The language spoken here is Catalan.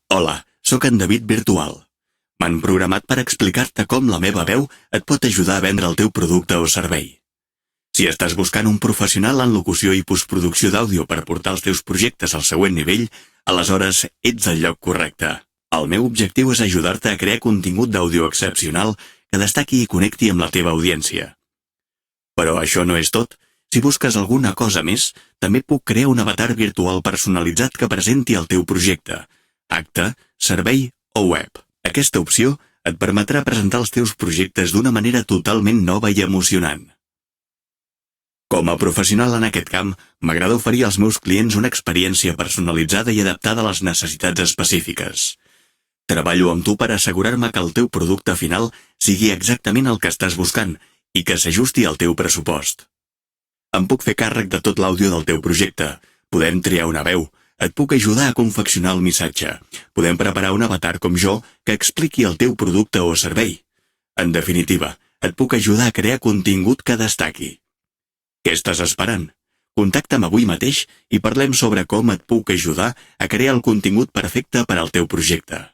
Hola, sóc en David Virtual. M'han programat per explicar-te com la meva veu et pot ajudar a vendre el teu producte o servei. Si estàs buscant un professional en locució i postproducció d'àudio per portar els teus projectes al següent nivell, aleshores ets al lloc correcte. El meu objectiu és ajudar-te a crear contingut d'àudio excepcional que destaqui i connecti amb la teva audiència. Però això no és tot. Si busques alguna cosa més, també puc crear un avatar virtual personalitzat que presenti el teu projecte, acte, servei o web. Aquesta opció et permetrà presentar els teus projectes d'una manera totalment nova i emocionant. Com a professional en aquest camp, m'agrada oferir als meus clients una experiència personalitzada i adaptada a les necessitats específiques. Treballo amb tu per assegurar-me que el teu producte final sigui exactament el que estàs buscant i que s'ajusti al teu pressupost. Em puc fer càrrec de tot l'àudio del teu projecte. Podem triar una veu. Et puc ajudar a confeccionar el missatge. Podem preparar un avatar com jo que expliqui el teu producte o servei. En definitiva, et puc ajudar a crear contingut que destaqui. Què estàs esperant? Contacta'm avui mateix i parlem sobre com et puc ajudar a crear el contingut perfecte per al teu projecte.